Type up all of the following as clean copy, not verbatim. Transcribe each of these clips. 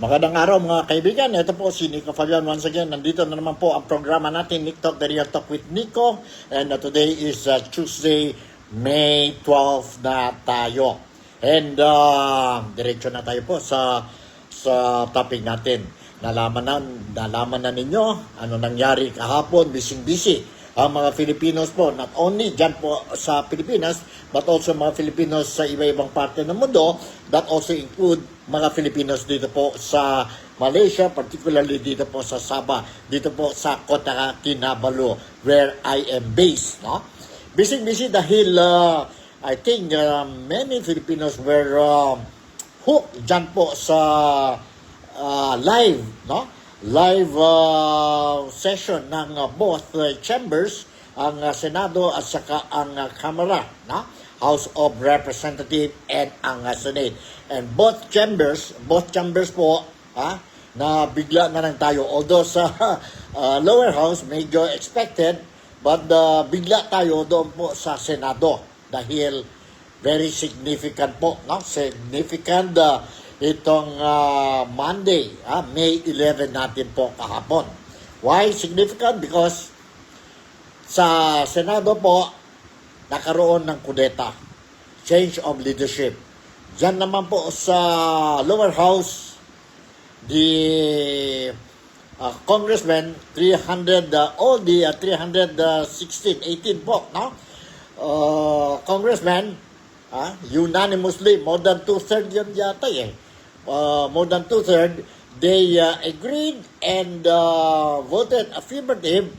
Magandang araw mga kaibigan. Ito po si Nico Fabian once again. Nandito na naman po ang programa natin, Nick Talk, The Real Talk with Nico. And today is Tuesday, May 12 na tayo. And diretso na tayo po sa topic natin. Nalaman na ninyo ano nangyari kahapon, busy ang mga Filipinos po, not only dyan po sa Pilipinas, but also mga Filipinos sa iba-ibang parte ng mundo, that also include mga Filipinos dito po sa Malaysia, particularly dito po sa Sabah, dito po sa Kota Kinabalu, where I am based. No? Busy dahil I think many Filipinos were hooked dyan po sa live, no? Live session ng both chambers, ang Senado at saka ang Kamara, no? House of Representatives and ang Senate. And both chambers po, na bigla na lang tayo. Although sa lower house, medyo expected, but bigla tayo doon po sa Senado. Dahil very significant po, no? Significant itong Monday, May 11 natin po kahapon. Why significant? Because sa Senado po, nakaroon ng kudeta, change of leadership. Diyan naman po sa lower house, the congressmen, 316, 18 po, no? Congressmen, unanimously, more than two-thirds yun yata more than two-thirds, they agreed and voted affirmative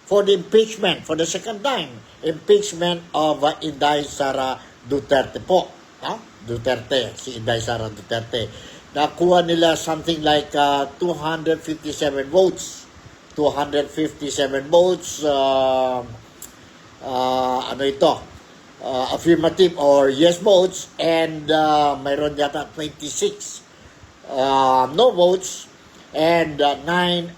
for the impeachment, for the second time, impeachment of Inday Sara Duterte po. Si Inday Sara Duterte. Nakuha nila something like 257 votes. 257 votes, affirmative or yes votes, and mayroon yata 26 no votes, and 9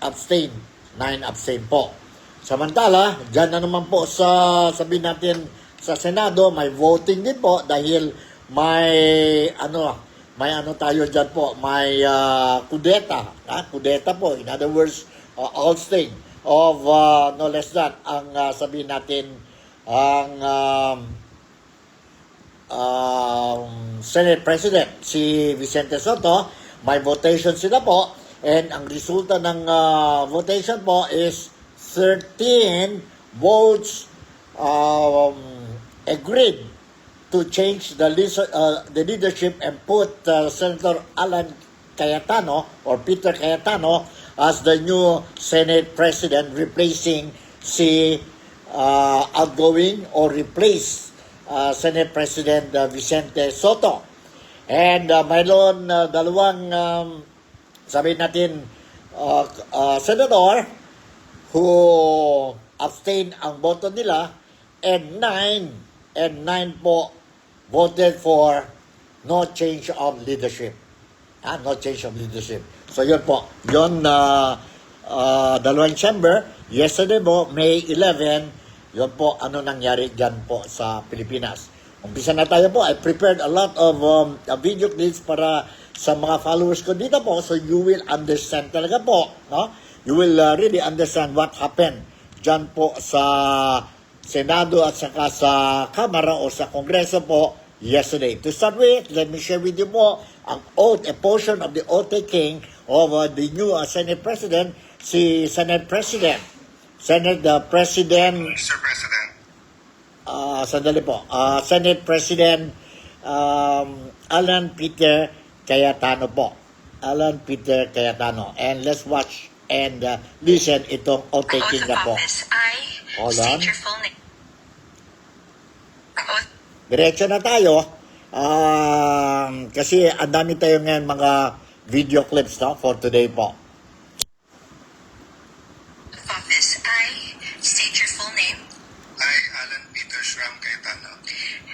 abstain. 9 abstain po. Samantala, dyan na naman po sa, sabihin natin, sa Senado, may voting din po dahil may tayo dyan po, may kudeta. Kudeta po, in other words, ousting of no less than ang sabihin natin, ang Senate President, si Vicente Sotto. May votation sila po, and ang resulta ng votation po is 13 votes agreed to change the leadership and put Senator Alan Cayetano or Peter Cayetano as the new Senate President, replacing si outgoing or replace Senate President Vicente Sotto. And mayroon dalawang sabihin natin senador who abstain ang boto nila, and 9 po voted for no change of leadership. No change of leadership. So yun po, yun dalawang chamber. Yesterday po, May 11, yun po ano nangyari dyan po sa Pilipinas. Umpisa na tayo po. I prepared a lot of video clips para sa mga followers ko dito po, so you will understand talaga po, no? You will really understand what happened dyan po sa Senado at saka sa Kamara o sa Kongreso po yesterday. To start with, let me share with you po ang oath, a portion of the oath taking of the new Senate President, si Senate President. Mr. President. Sandali po. Senate President Alan Peter Cayetano po. Alan Peter Cayetano. And let's watch and listen itong oath-taking na po. Hold on. Diretso na tayo. Kasi ang dami tayo ngayon mga video clips, no, for today po. Office, I state your full name. I, Alan Peter Shram Cayetano,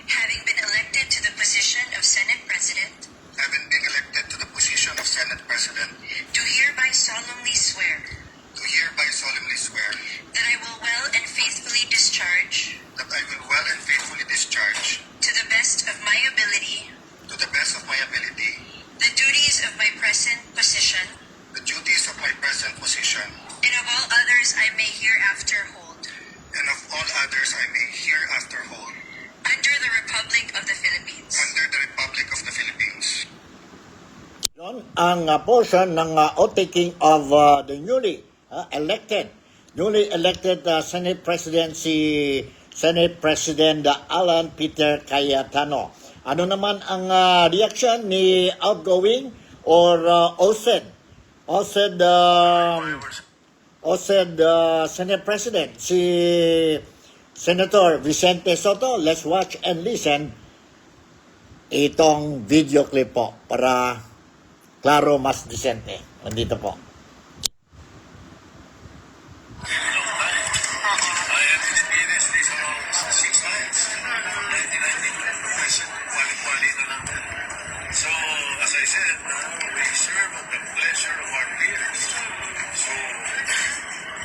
Having been elected to the position of Senate President, having been elected to the position of Senate President, do hereby solemnly swear that I will well and faithfully discharge, that I will well and faithfully discharge, to the best of my ability, to the best of my ability, the duties of my present position Ang portion ng outtaking of the newly elected Senate President si Senate President Alan Peter Cayetano. Ano naman ang reaction ni outgoing or Senate President si Senator Vicente Soto? Let's watch and listen itong video clip po para klaro mas disente. Nandito po. I have experienced this around 6 times. 1992, President Wali na lang. So, as I said, we serve at the pleasure of our peers. So,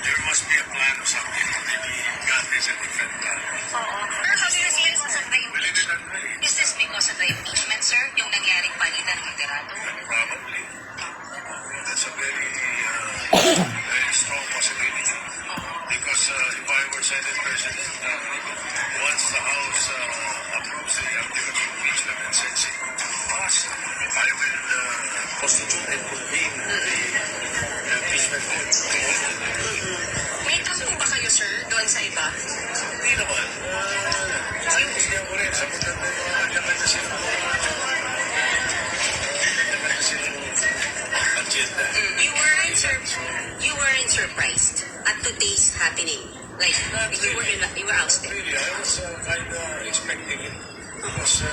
there must be a plan or something. Maybe God is a different plan. Pero how do you see this as a Believe it or not, Is this because of the impeachment, sir? Yung nangyaring palitan ng liderato? probably. That's a very strong possibility. Because if I were Senate President, once the House approves the article of impeachment and sends it to us, I will constitute and convene the impeachment vote. May tampo ba kayo, sir, doon sa iba? Hindi naman. Hindi ako rin. Sabutan na yung kanya sila. Kanya sila agenda. You weren't surprised at today's happening. Like, you were ousted. Really, I was kind of expecting it because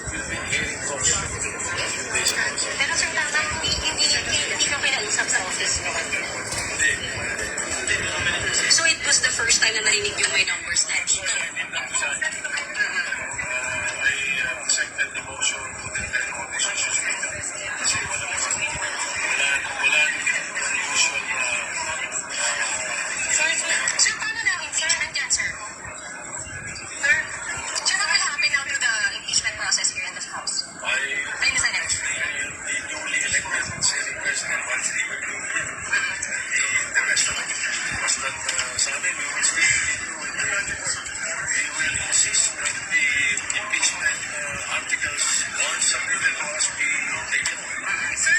we've been hearing talks a few days ago. Pero sir, tama, hindi ka kinausap sa office mo. So it was the first time na narinig yung may numbers na dito. I accepted the motion to defend all the issues kasi wala usual Sir, paano namin, sir? Andyan, sir. Sir, what will happen now to the impeachment process here in this house? I Ayun, Senate. the newly elected Senate President once they were the rest of it was that sa amin we will still we will insist that the impeachment articles once submitted to us be taken away. Sir,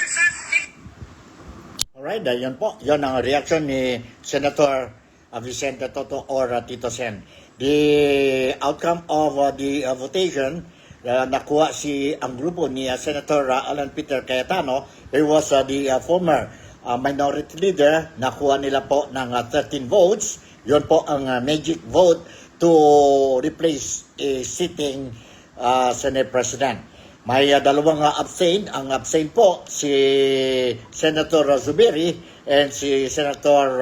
Alright, yun po. Yun ang reaction ni Senator Vicente Toto or Tito Sen. The outcome of the votation, nakuha ang grupo ni Senator Alan Peter Cayetano. He was the former minority leader. Nakuha nila po ng 13 votes. Yun po ang magic vote to replace a sitting Senate President. May dalawang abstain. Ang abstain po si Senator Zubiri and si Senator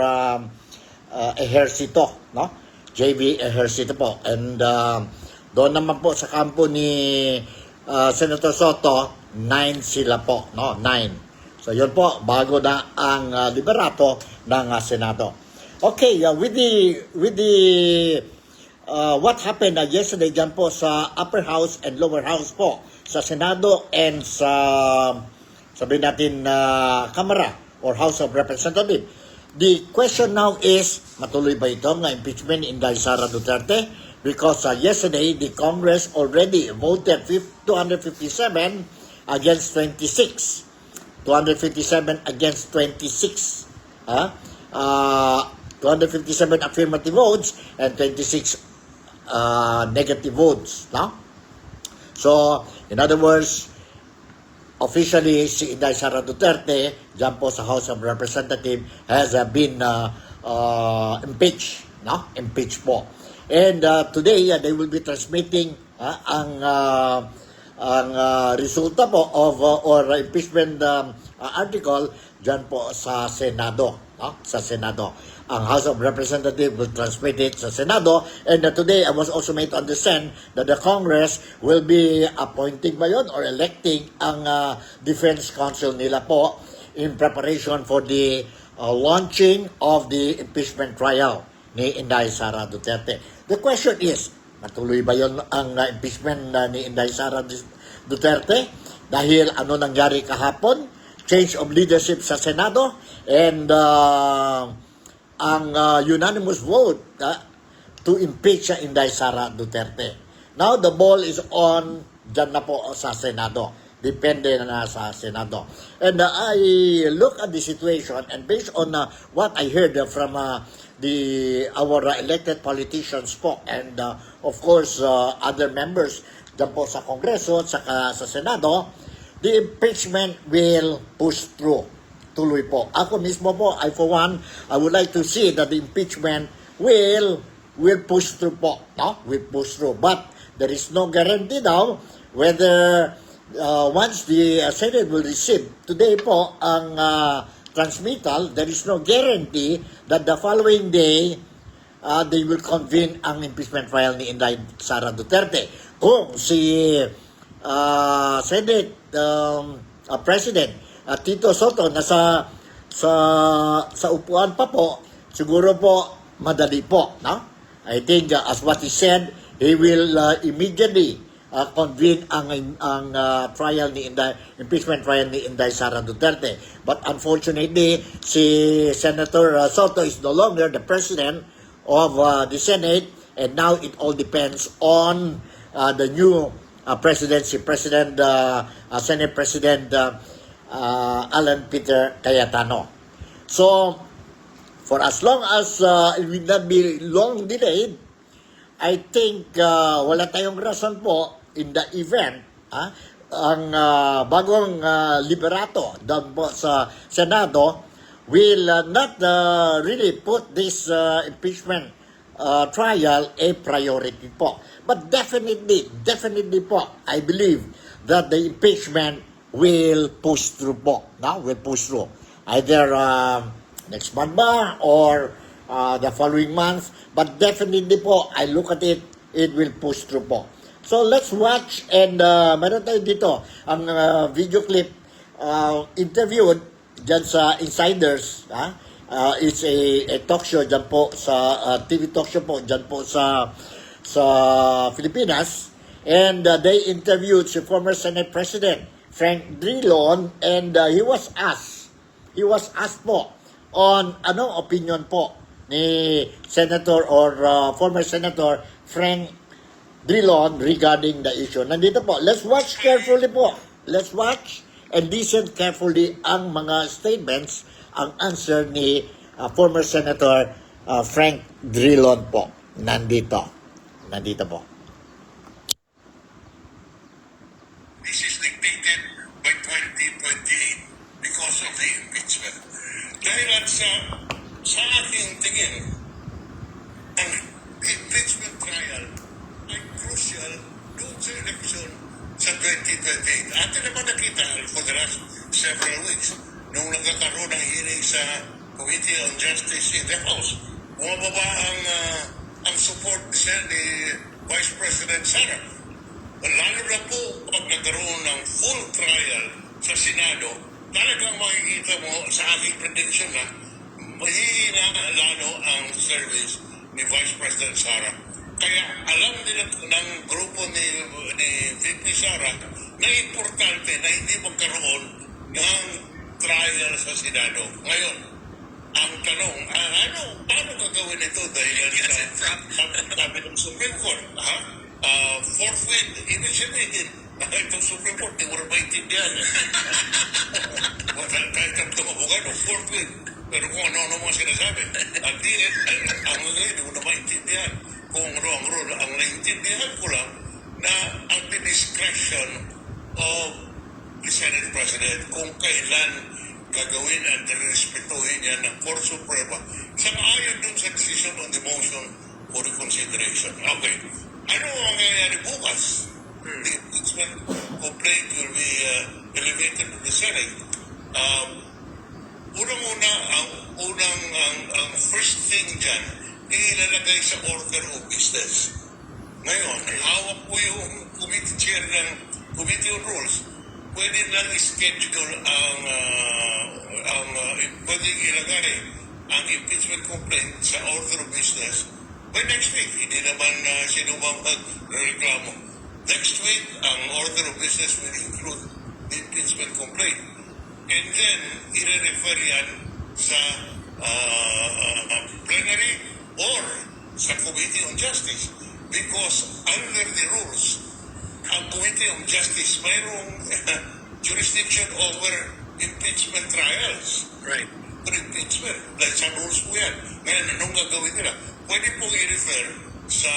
Ejercito, no? JB Ejercito po. And doon naman po sa kampo ni Senator Soto, 9 sila po, no? 9. So yun po, bago na ang liberato ng Senado. Okay, with the what happened yesterday dyan po sa upper house and lower house po, sa Senado and sa sabihin natin Kamara or House of Representatives. The question now is, matuloy ba ito ng impeachment in Sara Duterte? Because yesterday, the Congress already voted 257 against 26. 257 against 26. 257 affirmative votes and 26 negative votes. No? So, in other words, officially, si Inday Sara Duterte, dyan po sa House of Representatives, has been impeached. No? Impeached po. And today, they will be transmitting ang resulta po of or impeachment article dyan po sa Senado. No? Sa Senado. Ang House of Representatives will transmit it sa Senado. And today, I was also made to understand that the Congress will be appointing ba yun or electing ang Defense Council nila po in preparation for the launching of the impeachment trial ni Inday Sara Duterte. The question is, matuloy ba yun ang impeachment ni Inday Sara Duterte? Dahil ano nangyari kahapon? Change of leadership sa Senado and ang unanimous vote to impeach Inday Sara Duterte. Now, the ball is on dyan na po sa Senado. depende na sa Senado. And I look at the situation, and based on what I heard from our elected politicians po, and of course other members dyan po sa Kongreso at saka sa Senado, the impeachment will push through. Tuloy po. Ako mismo po, for one, I would like to see that the impeachment will push through po. No? Will push through. But there is no guarantee daw whether once the Senate will receive today po ang transmittal, there is no guarantee that the following day they will convene ang impeachment trial ni Inday Sara Duterte. Kung si Senate President Tito Soto nasa sa upuan pa po, siguro po madali po, no? I think as what he said, he will immediately convene ang trial ni Inday, impeachment trial ni Inday Sara Duterte. But unfortunately, si Senator Soto is no longer the president of the Senate, and now it all depends on the new presidency, Senate President Alan Peter Cayetano. So, for as long as it will not be long delayed, I think wala tayong rason po in the event ang bagong liberato doon po sa Senado will not really put this impeachment trial a priority po. But definitely po, I believe that the impeachment will push through po. No? Will push through. Either next month ba or the following month. But definitely po, I look at it, it will push through po. So let's watch, and meron tayo dito ang video clip interviewed dyan sa Insiders. It's a talk show dyan po sa TV talk show po dyan po sa Pilipinas, and they interviewed si former Senate President Frank Drilon, and he was asked po on anong opinion po ni Senator or former Senator Frank Drilon regarding the issue. Nandito po, let's watch carefully po. Let's watch and listen carefully ang mga statements, ang answer ni former Senator Frank Drilon po. Nandito po. This is dictated by 2028 because of the impeachment. Dahil at sa aking tingin, ang impeachment trial ay crucial doon sa election sa 2028. Atin naman nakita for the last several weeks nung nagkakaroon ng hearing sa Committee on Justice in the House. Bumababa ang support ni Vice President Sara. Lalo na po pag nagkaroon ng full trial sa Senado, talagang makikita mo sa aking prediction na mahihina lalo ang service ni Vice President Sara. Kaya alam nila ng grupo ni VP Sara na importante na hindi magkaroon ng trial sa Senado. Ngayon, ang tanong, paano gagawin ito dahil sabi ng Supreme Court, forthwith, ibig sabihin, itong Supreme Court, di mo na maintindihan. Kahit ang abogado, forthwith, pero kung ano-ano mga sinasabi. At di, ang ngayon, di mo na maintindihan kung ano ang rule. Ang naintindihan ko lang na ang discretion of the Senate President kung kailan gagawin at respetuhin niya ng Court Suprema sang-ayon dun sa decision on the motion for reconsideration. Okay. Ano ang nangyayari bukas? The impeachment complaint will be elevated to the Senate. Unang-una, ang first thing dyan, ilalagay sa order of business. Ngayon, hawak po yung committee chair ng Committee on Rules. Pwede lang i-schedule pwede ilagay ang impeachment complaint sa order of business by next week. Hindi naman sino mag-reklamo. Next week, ang order of business will include the impeachment complaint. And then, i-refer yan sa plenary or sa Committee on Justice. Because under the rules, ang Committee on Justice mayroong jurisdiction over impeachment trials. Right. For impeachment. Dahil sa rules po yan. Ngayon, anong gagawin nila? Pwede pong i-refer sa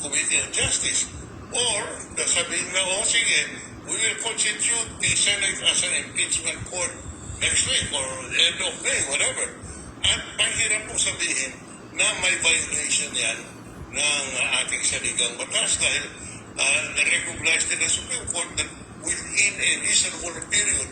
Committee on Justice. Or, sabihin na, sige, we will constitute the Senate as an impeachment court next week or end of May, whatever. At mahirap pong sabihin na may violation yan ng ating saligang batas dahil na-recognize din ng Supreme Court that within a reasonable period,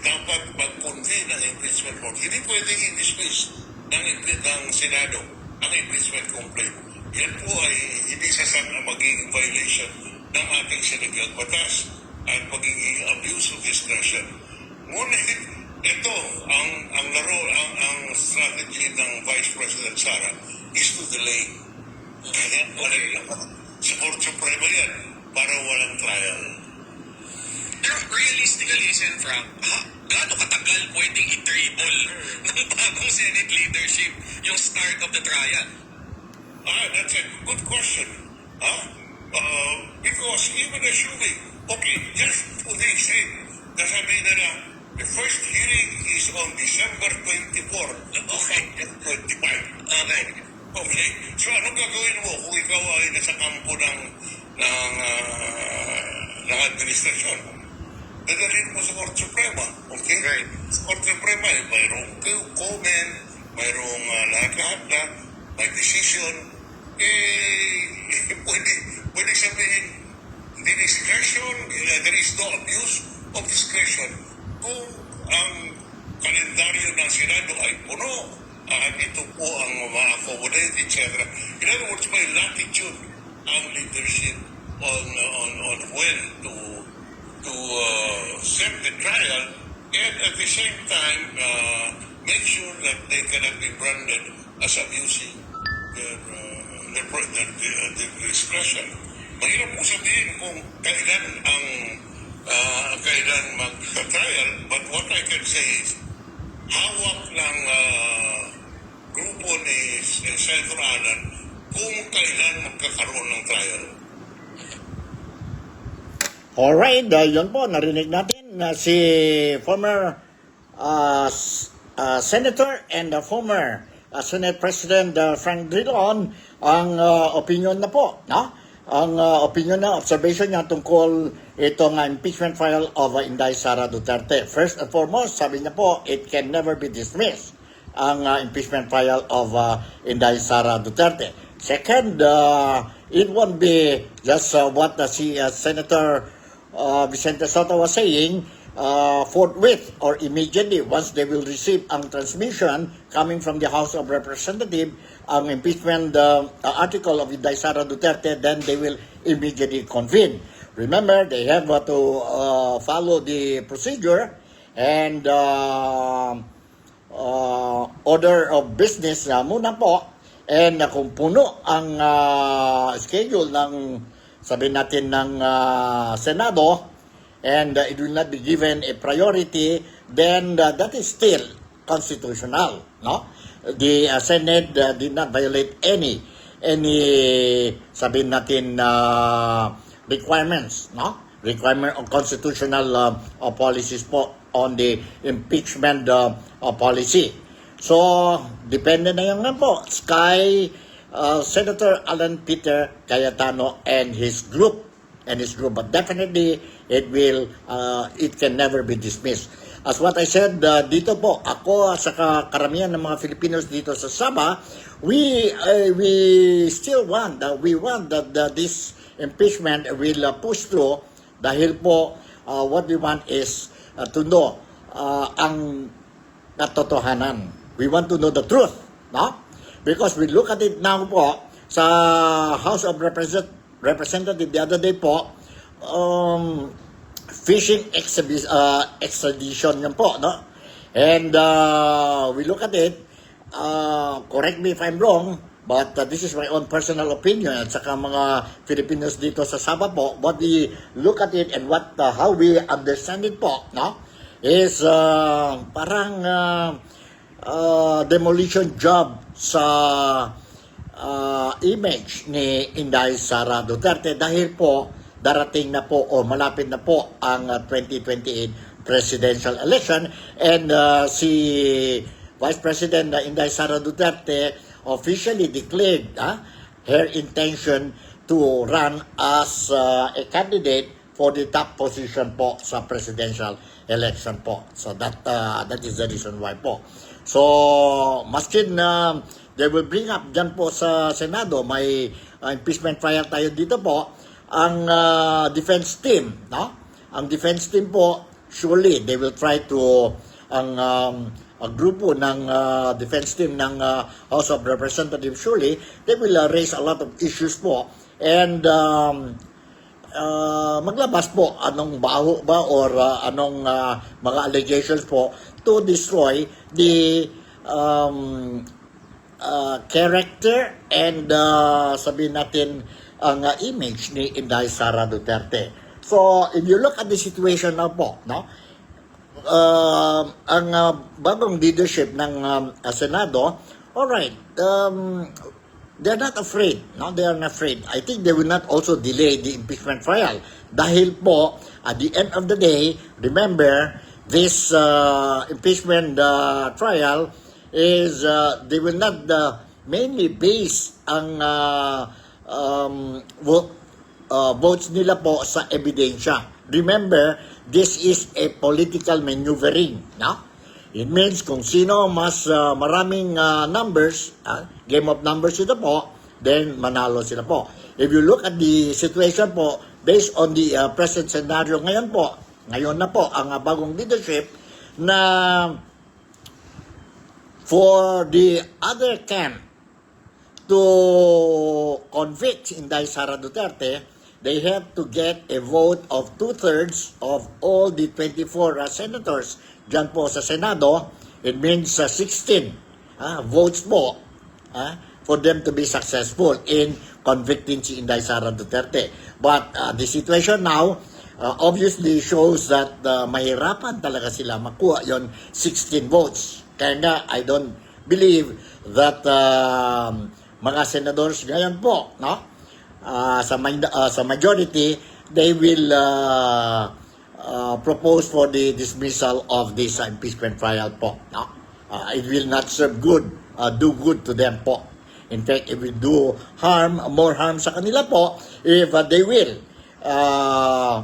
dapat mag-convene ang impeachment court. Hindi pwedeng i-dismiss ng Senado ang impeachment complaint. Yan po ay hindi sasang magiging violation ng ating saligang batas at magiging abuse of discretion. Ngunit ito, ang laro, ang strategy ng Vice President Sara is to delay. Kaya sa Court Suprema yan para walang trial. Pero realistically, Sen. Frank, gaano katagal pwedeng i-dribble ng bagong Senate leadership yung start of the trial? That's a good question. Because even assuming, okay, just for the sake, nasabi nila, the first hearing is on December 24th. Okay. 25. Okay. Okay. So anong gagawin mo kung ikaw ay nasa kampo ng administrasyon? Dadalhin mo sa Court Suprema. Okay? Right. Sa Court Suprema, mayroong comment, mayroong lahat-lahat na, may decision, pwede sabihin, the discretion, there is no abuse of discretion kung ang kalendaryo ng Senado ay puno at ito po ang ma-accommodate, etc. In other words, may latitude ang leadership on when to set the trial and at the same time make sure that they cannot be branded as abusing their discretion. Mahirap po sabihin kung kailan mag-trial, but what I can say is hawak ng grupo ni Senator Alan kung kailan magkakaroon ng trial. Alright, yun po, narinig natin na si former Senator and former Senate President Frank Drilon ang opinion na po, no? Ang opinion na observation niya tungkol itong impeachment file of Inday Sara Duterte. First and foremost, sabi niya po, it can never be dismissed ang impeachment file of Inday Sara Duterte. Second, it won't be just what Senator Vicente Soto was saying, forthwith or immediately once they will receive ang transmission coming from the House of Representatives, ang impeachment article of Inday Sara Duterte, then they will immediately convene. Remember, they have to follow the procedure and order of business muna po. And kung puno ang schedule ng, sabihin natin, ng Senado, and it will not be given a priority, then that is still constitutional, no? The Senate did not violate any sabihin natin requirements, no? Requirement of constitutional policies po on the impeachment policy. So, depende na yan nga po. Senator Alan Peter Cayetano and his group. But definitely, it can never be dismissed. As what I said, dito po, ako sa karamihan ng mga Filipinos dito sa Sabah, we still want, that this impeachment will push through dahil po, what we want is to know ang katotohanan. We want to know the truth, no? Because we look at it now po, sa House of Representatives the other day po, fishing extradition yan po, no? And we look at it, correct me if I'm wrong, but this is my own personal opinion at saka mga Filipinos dito sa Sabah po, what we look at it and how we understand it po, no? Is parang demolition job sa image ni Inday Sara Duterte dahil po darating na po o malapit na po ang 2028 presidential election, and si Vice President Inday Sara Duterte officially declared her intention to run as a candidate for the top position po sa presidential election po. So that is the reason why po. So maskin they will bring up dyan po sa Senado, may impeachment trial tayo dito po, ang defense team, no? Ang defense team po, surely they will try to ang grupo ng defense team ng House of Representatives, surely they will raise a lot of issues po, and maglabas po anong baho ba or anong mga allegations po to destroy the character and sabihin natin ang image ni Inday Sara Duterte. So if you look at the situation now po, no, ang bagong leadership ng Senado, all right, they're not afraid, no, they are not afraid. I think they will not also delay the impeachment trial dahil po at the end of the day, remember this impeachment trial is they will not mainly base ang votes nila po sa ebidensya. Remember, this is a political maneuvering, no? It means kung sino mas maraming numbers, game of numbers ito po, then manalo sila po. If you look at the situation po, based on the present scenario ngayon po, ngayon na po ang bagong leadership na for the other camp to convict Inday Sara Duterte, they have to get a vote of 2/3 of all the 24 senators dyan po sa Senado. It means 16 votes po for them to be successful in convicting si Inday Sara Duterte. But the situation now obviously shows that mahirapan talaga sila makuha yon 16 votes. Kaya nga, I don't believe that mga senadors ngayon po, no, sa majority, they will propose for the dismissal of this impeachment trial po. No? It will not serve good, do good to them po. In fact, it will do harm, more harm sa kanila po if they will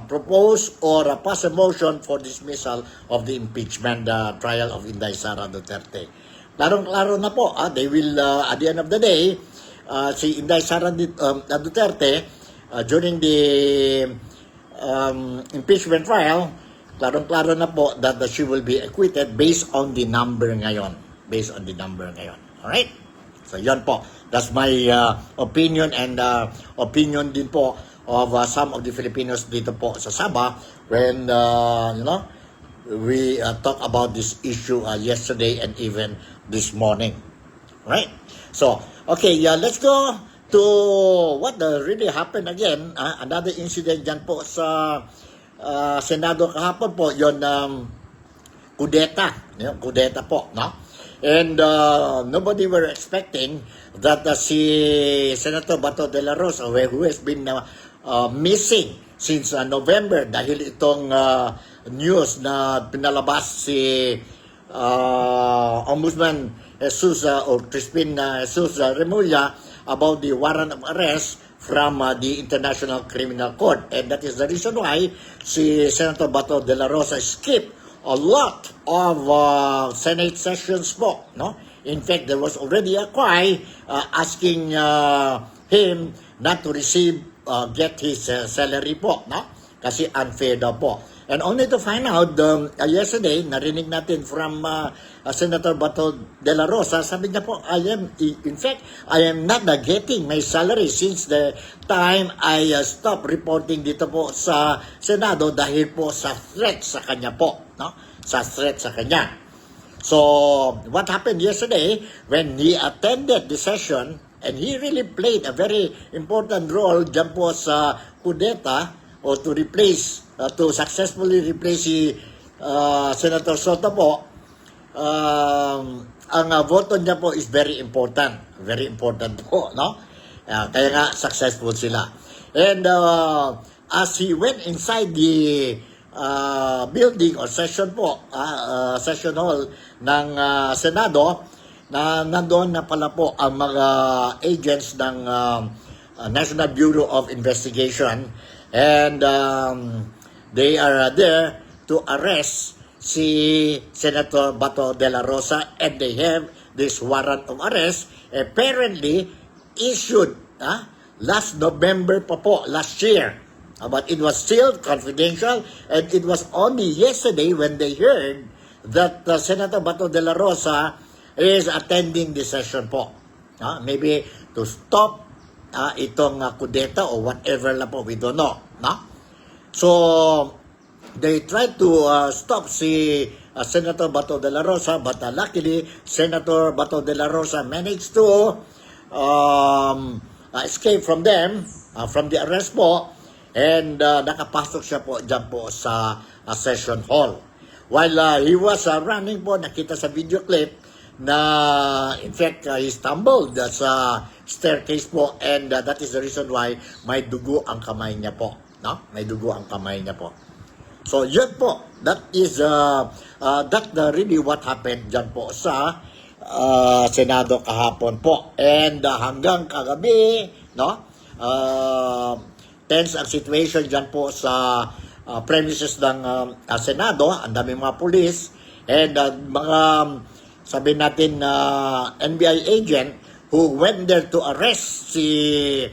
propose or pass a motion for dismissal of the impeachment trial of Inday Sara Duterte. Klarong-klaro na po, they will, at the end of the day, si Inday Sara Duterte, during the impeachment trial, klarong-klaro na po that she will be acquitted based on the number ngayon. Based on the number ngayon. Alright? So, yan po. That's my opinion and opinion din po of some of the Filipinos dito po sa Sabah when, we talk about this issue yesterday and even this morning. Right? So, okay, let's go to what really happened again. Another incident dyan po sa Senado kahapon po, yon kudeta. Kudeta po, no? And nobody were expecting that si Senator Bato de la Rosa, who has been missing since November dahil itong news na pinalabas si Ombudsman Jesus or Crispin Jesus Remulla about the warrant of arrest from the International Criminal Court. And that is the reason why si Senator Bato de la Rosa skipped a lot of Senate sessions po, no? In fact, there was already a cry asking him not to receive, get his salary po, no? Kasi unfair daw po. And only to find out, yesterday, narinig natin from Senator Bato de la Rosa, sabi niya po, I am not getting my salary since the time I stopped reporting dito po sa Senado dahil po sa threat sa kanya po, no? Sa threat sa kanya. So, what happened yesterday when he attended the session and he really played a very important role dyan po sa kudeta or to replace, to successfully replace si Senator Soto po, ang voto niya po is very important. Very important po, no? Kaya nga, successful sila. And as he went inside the building or session po, session hall ng Senado, na nandoon na pala po ang mga agents ng National Bureau of Investigation, and they are there to arrest si Senator Bato de la Rosa, and they have this warrant of arrest apparently issued last November pa po, last year. But it was still confidential, and it was only yesterday when they heard that Senator Bato de la Rosa is attending the session po. Maybe to stop itong kudeta or whatever na po, we don't know. So, they tried to stop si Senator Bato de la Rosa, but luckily, Senator Bato de la Rosa managed to escape from them, from the arrest po, and nakapasok siya po dyan po sa session hall. While he was running po, nakita sa video clip na in fact he stumbled sa staircase po, and that is the reason why may dugo ang kamay niya po. May dugo ang kamay niya po. So yun po, that is really what happened dyan po sa Senado kahapon po. And hanggang kagabi, tense ang situation dyan po sa premises ng Senado. Ang daming mga pulis and mga sabi natin NBI agent who went there to arrest si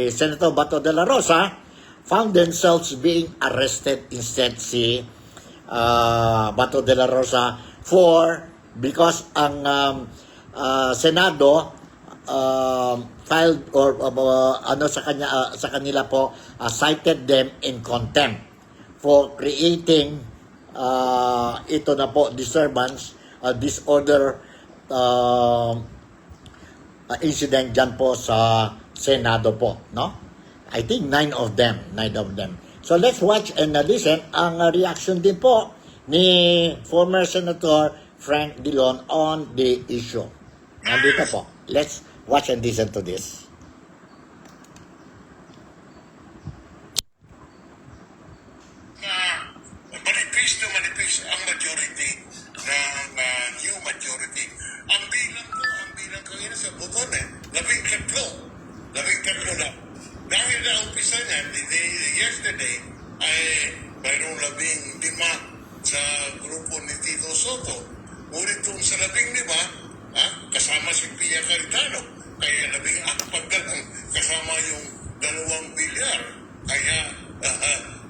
Senator Bato de la Rosa, found themselves being arrested instead si Bato de la Rosa because ang Senado filed or sa kanila po cited them in contempt for creating ito na po disturbance, disorder incident dyan po sa Senado po, I think 9 of them. So let's watch and listen ang reaction din po ni former Senator Frank Dillon on the issue. Nandito po. Let's watch and listen to this. Manipis na manipis ang majority ng new majority. Ang bilang kanina sa buton labing tatlo na. Dahil na-umpisa niya, yesterday, ay mayroong 15 sa grupo ni Tito Soto. Ngunit kung sa 15, kasama si Pia Cayetano. Kaya 14 na lang kasama yung 2 bilyar. Kaya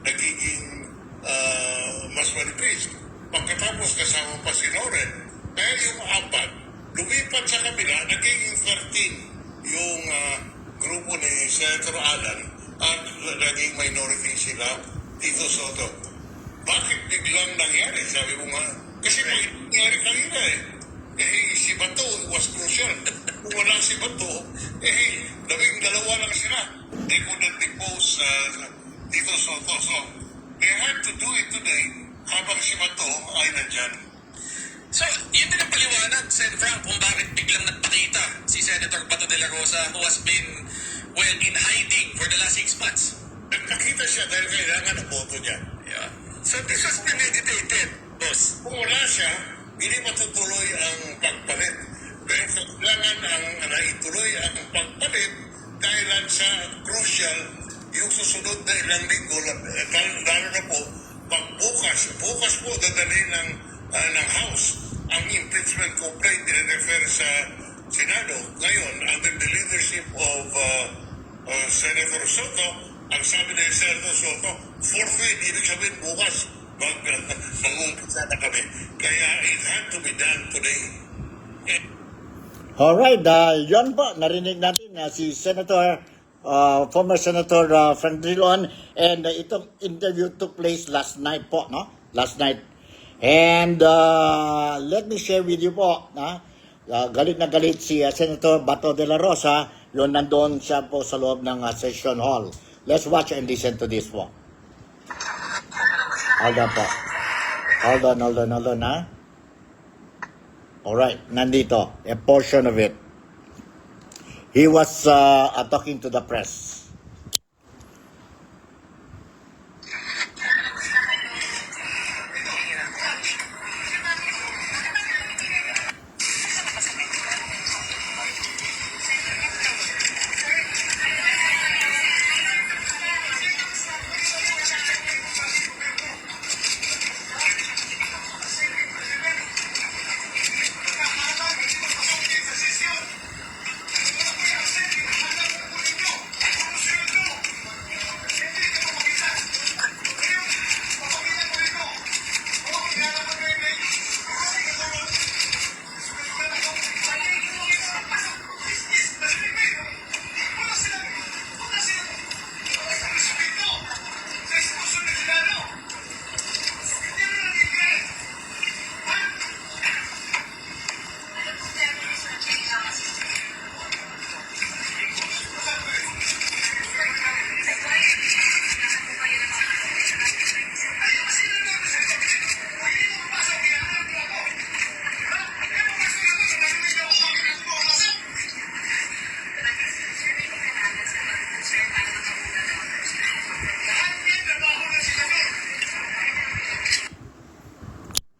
nagiging mas manipis. Pagkatapos kasama pa si Loren, kaya yung 4, lumipat sa kabila, nagiging 13 yung grupo ni Senator Alan at naging minority sila Tito Soto. Bakit biglang nangyari? Sabi mo nga, kasi nangyari kanina si Bato was crucial. Kung wala si Bato, 12 lang sila. They couldn't depose Tito Soto. So, they had to do it today habang si Bato ay nandyan. So, yun din ang paliwanag, Sen. Frank, kung bakit biglang nagpakita si Senator Bato de la Rosa who has been, in hiding for the last 6 months. Nagpakita siya dahil kailangan ang boto niya. Yeah. So, this was premeditated, boss. Kung wala siya, hindi matutuloy ang pagpalit. Pero kailangan ang naituloy ang pagpalit dahil sa crucial yung susunod na ilang linggo, lalo na po, bukas po dadalhin ng House ang impeachment complaint in-refer sa Senado. Ngayon, under the leadership of Senator Soto, ang sabi ni Senator Soto, forthwith, ibig sabihin bukas, mag-umpisa na kami. Kaya it had to be done today. Alright, yun po, narinig natin si Senator, former Senator Frank Dillon, and itong interview took place last night po, Last night. And let me share with you po, galit na galit si Senator Bato de la Rosa, yun nandoon siya po sa loob ng session hall. Let's watch and listen to this po. Hold on po. Hold on, Alright, nandito, a portion of it. He was talking to the press.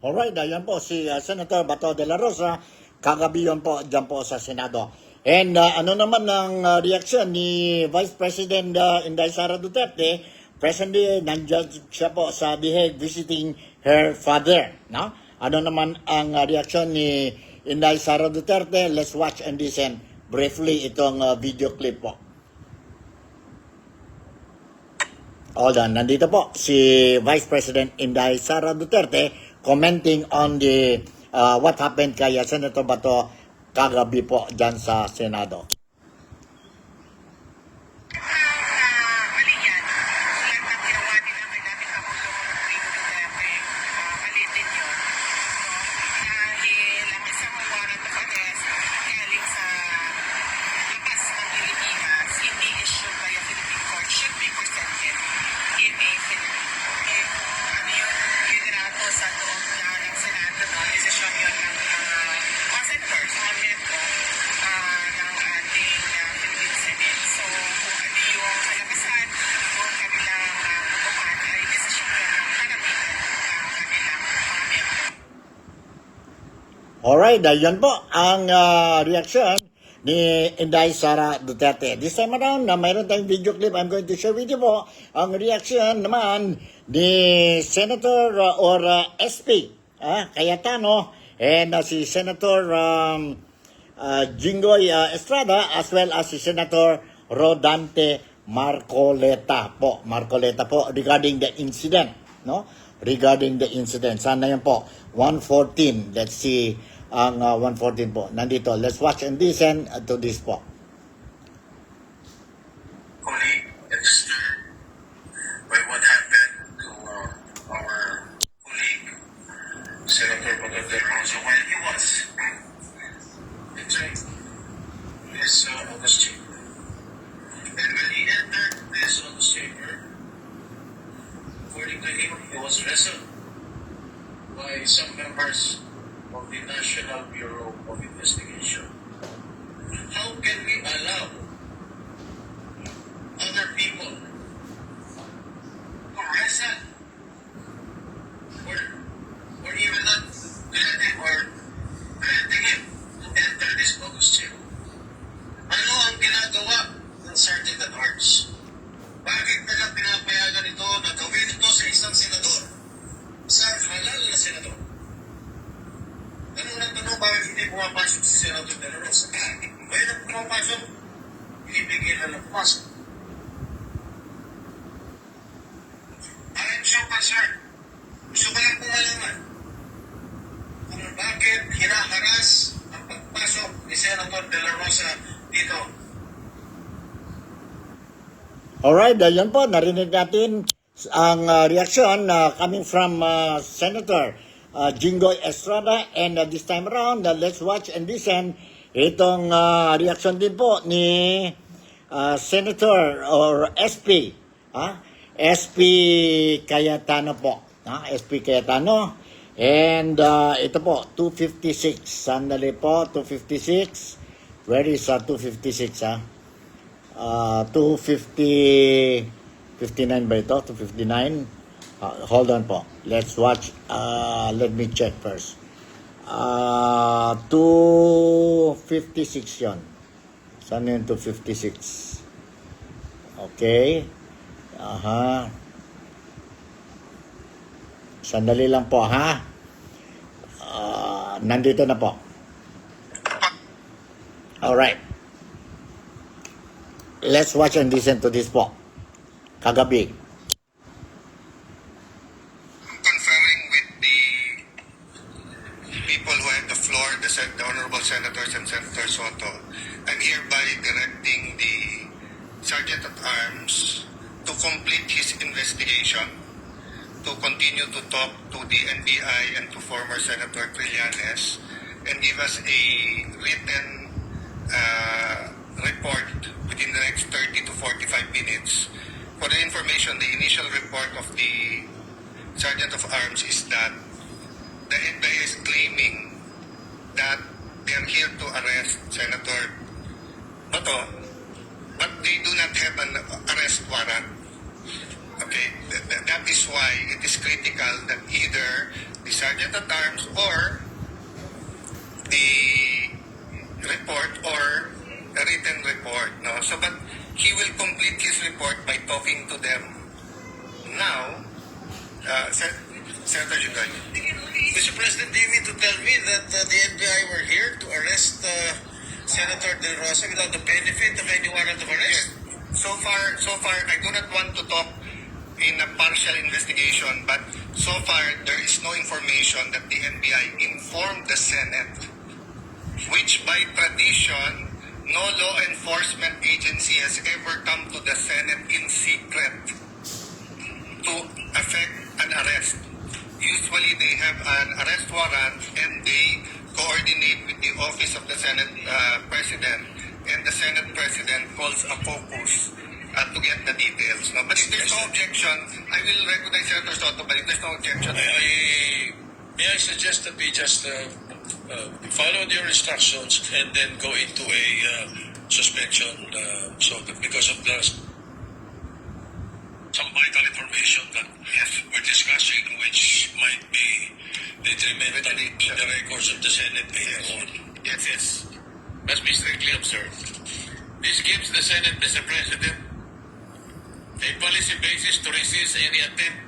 Alright, ayan po si Senator Bato de la Rosa, kagabi yun po dyan po sa Senado. And ano naman ang reaksyon ni Vice President Inday Sara Duterte? Presently, nandiyan siya po sa The Hague visiting her father. No? Ano naman ang reaksyon ni Inday Sara Duterte? Let's watch and listen briefly itong video clip po. Hold on, nandito po si Vice President Inday Sara Duterte commenting on the what happened kay Senator Bato kagabi po dyan sa Senado. Mali yan. Yan ang ginawa nila kay dating Kapulong Rodrigo Duterte. Mali din yun. No? Dahil ang isang warrant of arrest galing sa labas ng Pilipinas, hindi issued by a Philippine court, should be presented in a Philippine. Ano yun? Liderato sa loob ng Senado, no? Desisyon yun ng mga senators, mga miyembro ng ating Philippine Senate. So, kung ano yung kalakasan, kung kanilang bubuhan ay desisyon yun ng karamihan ng kanilang mga miyembro. Alright, yan po ang reaction ni Inday Sara Duterte. This time around, mayroon tayong video clip I'm going to share with you po ang reaction naman ni Senator or SP Cayetano and si Senator Jinggoy Estrada as well as si Senator Rodante Marcoleta po regarding the incident, no? Regarding the incident. Sana yan po 114. Let's see ang 114 po. Nandito. Let's watch and listen to this po. Colleague and disturbed by what happened to our colleague, Senator Bato de la Rosa, while he was entering his August chamber. And when he entered this August chamber, according to him, he was wrestled by some members of the National Bureau of Investigation. How can we allow other people to wrestle or even not let him or granting him to enter this August chamber? Ano ang ginagawa ng Sergeant at Arms? Bakit nila pinapayagan ito na gawin ito sa isang senador? Sa halal na senador? Tanong na tanong, bakit hindi pumapasok si Senator De La Rosa? Kaya na pumapasok, ibigay na lang pumasok. I'm so concerned. Gusto ko lang pumalaman kung bakit hinaharas ang pagpasok ni Senator De La Rosa dito. Alright, yan po. Narinig natin ang reaction coming from Senator Jinggoy Estrada and this time around, let's watch and listen itong reaction din po ni Senator or SP SP Cayetano po, SP Cayetano, and ito po 256, sandali po, 256, where is 256 259 ba ito? 259. Hold on po. Let's watch. Let me check first. 256 yun. Saan yun 256? Okay. Sandali lang po, ha? Nandito na po. Alright. Let's watch and listen to this po. Kagabi. Conferring with the people who had the floor, the honorable senators and Senator Soto, I'm hereby directing the Sergeant at Arms to complete his investigation, to continue to talk to the NBI and to former Senator Trillanes, and give us a written report within the next 30 to 45 minutes. For the information, the initial report of the Sergeant of Arms is that the NBI is claiming that they are here to arrest Senator Bato, but they do not have an arrest warrant. Okay, that is why it is critical that either the Sergeant at Arms or the report or a written report. No? So, but he will complete his report by talking to them now. Senator Juday. Mr. President, do you mean to tell me that the NBI were here to arrest Senator De Rosa without the benefit of any warrant of arrest? So far, I do not want to talk in a partial investigation, but so far there is no information that the NBI informed the Senate, which by tradition, no law enforcement agency has ever come to the Senate in secret to effect an arrest. Usually they have an arrest warrant and they coordinate with the office of the Senate President, and the Senate President calls a caucus to get the details. No? But if there's no objection, I will recognize Senator Soto, but if there's no objection, May I suggest that we just follow your instructions and then go into a suspension so that because of some vital information that we're discussing which might be detrimental to the records of the Senate later on. yes. Must be strictly observed. This gives the Senate, Mr. President, a policy basis to resist any attempt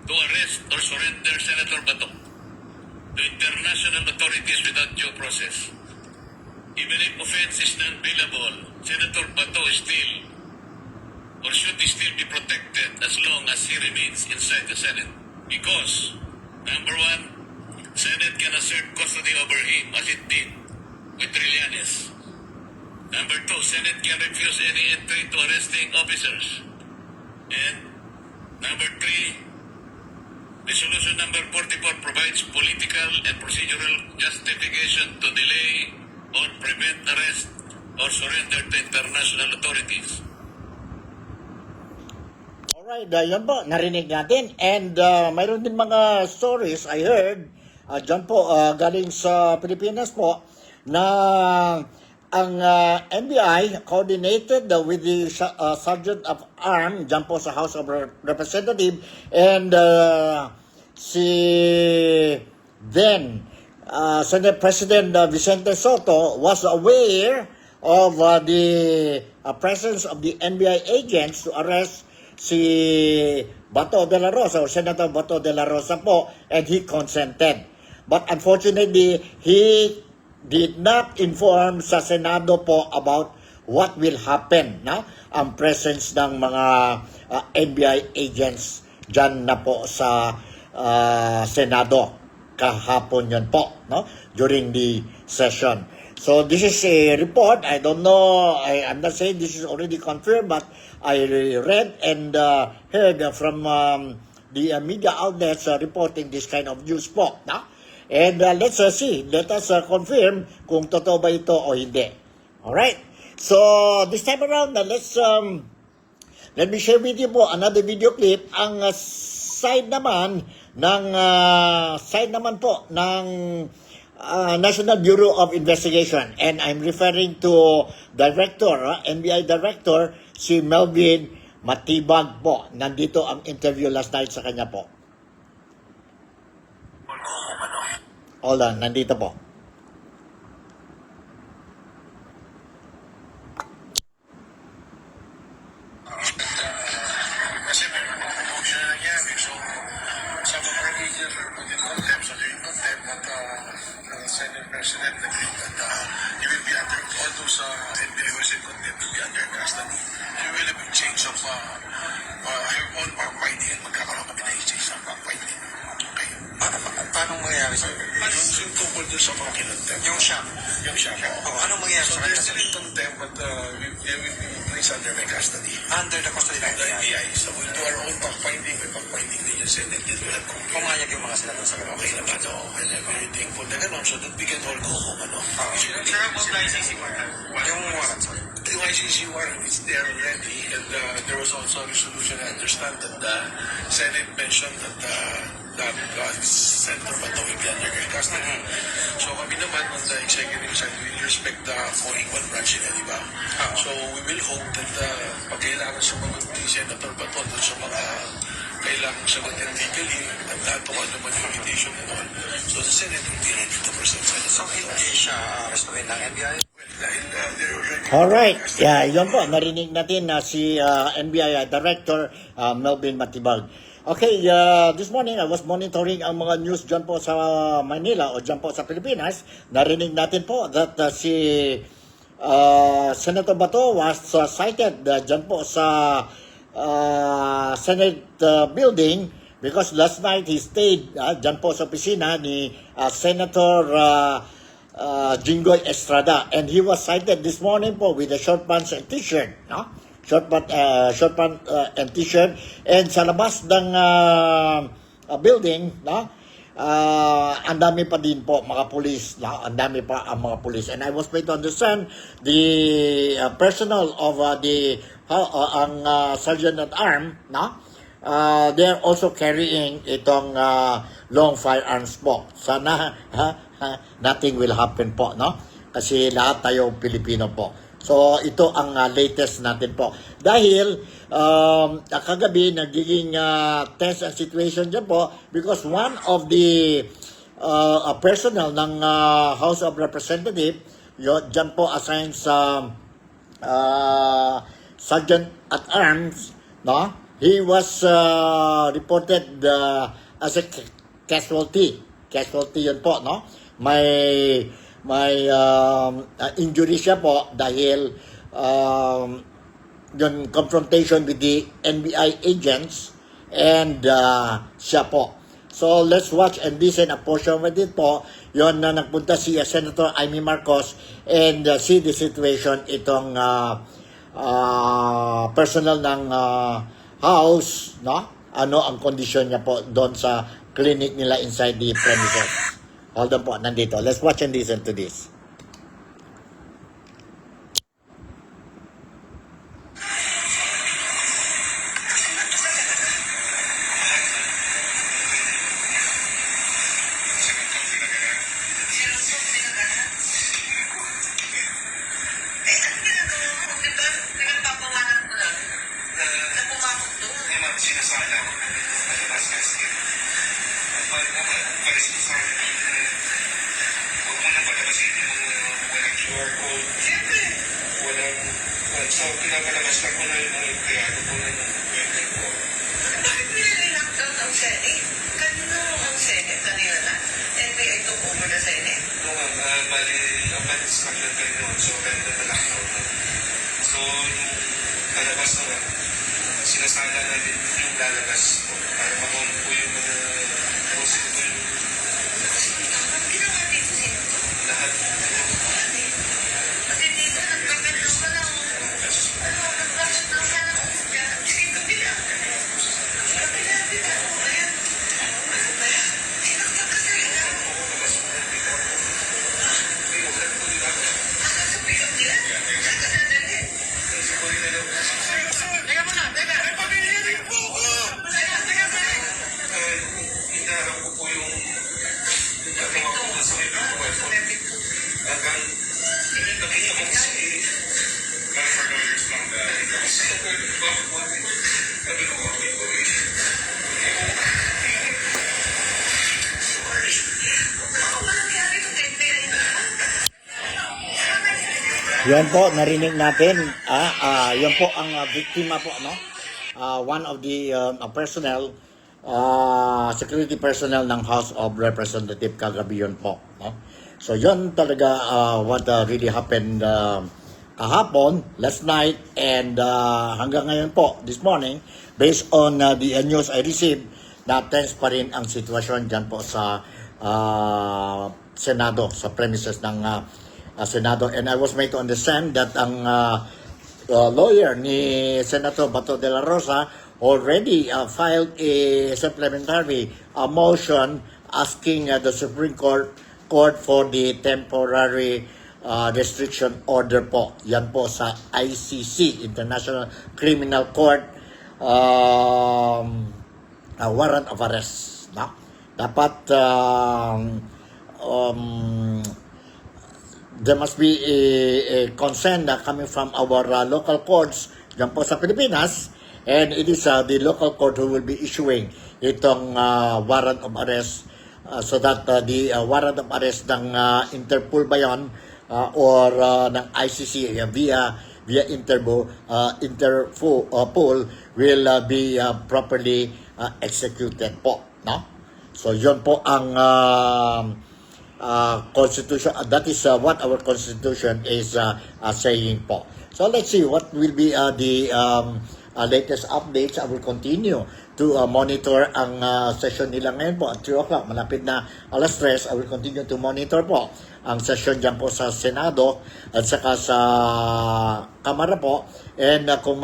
to arrest or surrender Senator Bato to international authorities without due process. Even if offense is non-bailable, Senator Bato is still or should he still be protected as long as he remains inside the Senate. Because, number one, Senate can assert custody over him as it did with Trillanes. Number two, Senate can refuse any entry to arresting officers. And number three, Resolution number 44 provides political and procedural justification to delay or prevent arrest or surrender to international authorities. Alright, yan po, narinig natin. And mayroon din mga stories I heard dyan po galing sa Pilipinas po na ang NBI coordinated with the Sergeant of Arms dyan po sa House of Representatives, and si then Senate President Vicente Soto was aware of the presence of the NBI agents to arrest si Bato de la Rosa or Senator Bato de la Rosa po, and he consented. But unfortunately, he did not inform sa Senado po about what will happen na ang presence ng mga NBI agents dyan na po sa Senado kahapon yun po, no, during the session. So this is a report. I don't know, I'm not saying this is already confirmed, but I read and heard from the media outlets reporting this kind of news po, no? And let's see, let us confirm kung totoo ba ito o hindi. Alright, so this time around, let me share with you po another video clip. Ang side naman po ng National Bureau of Investigation, and I'm referring to Director, NBI Director, si Melvin Matibag po. Nandito ang interview last night sa kanya po. Hold on, nandito po. Kasi may mga promotion na nangyari. So, some of our leaders were put in contempt. So, during contempt, that Senate President agreed that he will be under, all those NBI was in contempt will be under custody. There will have a change of on backbiting at magkakaroon kami na exchange ng backbiting. Okay. Paano mangyayari sir? Yung tungkol doon sa mga kinontempt. Yung siya. Yung siya. Oh, anong mangyayari So, sa they're kanya? still in contempt, but we will be placed under my custody. Under the custody ng The NBI. NBI. So we'll do our own fact-finding. May fact-finding din yung Senate. Then we'll have complete. Pumayag yung mga senador sa ganun. Okay naman, no? And I'm very thankful na gano'n. So that we can all go home, ano? Sir, what na ICC warrant? Yung warrant, sorry. The ICC warrant is there already. And there was also a resolution. I understand that the Senate mentioned that Senator Bato will be under their custody. So kami naman on the executive side, we respect the 4-1 branch nila, di ba? So we will hope that pag kailangan sumagot ni Senator Bato doon sa mga kailangan sagutin legally at lahat kung ano man yung limitation and all. So the Senate hindi ready to present sa So, hindi siya arrestuhin ng NBI? Well, dahil they're already... Alright, yeah, yun po, narinig natin na si NBI Director Melvin Matibag. Okay, this morning I was monitoring ang mga news dyan po sa Manila o dyan po sa Pilipinas. Narinig natin po that si Senator Bato was cited dyan po sa Senate building because last night he stayed dyan po sa opisina ni Senator Jinggoy Estrada, and he was cited this morning po with a short pants and t-shirt, no? Short pants and t-shirt, and sa labas ng building, no? Ang dami pa din po mga pulis, no? Ang dami pa ang mga pulis, and I was made to understand the personnel of ang sergeant at arm, no? They're also carrying itong long firearms po. Sana nothing will happen po, no? Kasi lahat tayo Pilipino po. So ito ang latest natin po. Dahil kagabi nagiging tense ang situation dyan po because one of the personnel ng House of Representatives dyan po assigned sa Sergeant at Arms, no? He was reported as a casualty. Casualty yun po, no? May injury siya po dahil yung confrontation with the NBI agents and siya po. So let's watch and listen a portion of it po. Yon na nagpunta si Senator Amy Marcos and see the situation itong personal ng house, no? Ano ang kondisyon niya po doon sa clinic nila inside the premises. Hold on po, nandito. Let's watch and listen to this. Sinasala ako na nalabas kasi. Paris ko sa akin, huwag mo nang palabasin yung walang QR code. Siyempre. So, pinapalabas lang ko na yung mga empleyado ko na ng website ko. Bakit nire-lockdown ang Senate? Kanino ang Senate? Kanina na. NBI took over the Senate. No, bali, ang instruction kayo noon, so kaya na lockdown na. So, nung palabas naman, sinasala namin yung lalabas po para mamon po yung mga pusin po yung Ang ginawa dito sino? lahat Kasi dito nagpapendo ka lang. Nagpapendo ka lang. Sige, kabila. Kabila. Ano ba yan? Ano ba yan? Sinaktak ka sa ila. Sabi ka nila? Saan ka dadalhin? Teka muna, teka. Ay, pamilya rin po ko! Teka. Inaarap ko po yung nagawa ko sa may pinagawa ko hanggang nakita ko si sabi ko okay po rin. Baka walang yari yung NBI na. Yan po, narinig natin. Yan po ang biktima po, no? One of the personnel, security personnel ng House of Representatives kagabi yun po, no? So yun talaga what really happened kahapon, last night, and hanggang ngayon po, this morning, based on the news I received, na tense pa rin ang sitwasyon dyan po sa Senado, sa premises ng Senado. And I was made to understand that ang lawyer ni Senator Bato de la Rosa already filed a supplementary motion asking the Supreme Court for the temporary restriction order po. Yan po sa ICC, International Criminal Court, warrant of arrest. No? Dapat there must be a consent coming from our local courts dyan po sa Pilipinas, And it is the local court who will be issuing itong warrant of arrest so that the warrant of arrest ng Interpol ba yun or ng ICC via Interpol will be properly executed po, no? So yun po ang constitution, that is what our constitution is saying po. So let's see what will be the latest updates. I will continue to monitor ang session nila ngayon po at 3 o'clock. Malapit na 3:00. I will continue to monitor po ang session dyan po sa Senado at saka sa Kamara po. And kung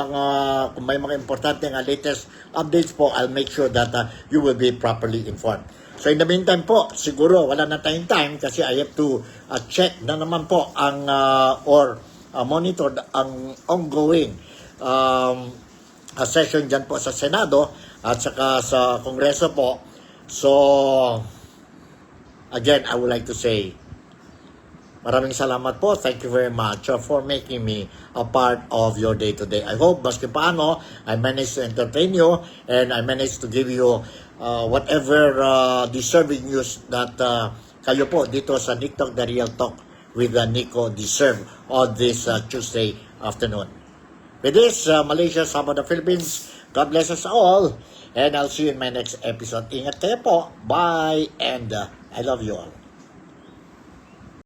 may mga importante nga latest updates po, I'll make sure that you will be properly informed. So in the meantime po, siguro wala na tayong time kasi I have to check na naman po ang monitor ang ongoing session dyan po sa Senado at saka sa Kongreso po. So, again, I would like to say, maraming salamat po. Thank you very much for making me a part of your day today. I hope, maski paano, I managed to entertain you and I managed to give you whatever deserving news that kayo po dito sa TikTok, The Real Talk with Nico deserve on this Tuesday afternoon. With this, Malaysia, Sabah, the Philippines, God bless us all. And I'll see you in my next episode. Ingat kayo po. Bye. And I love you all.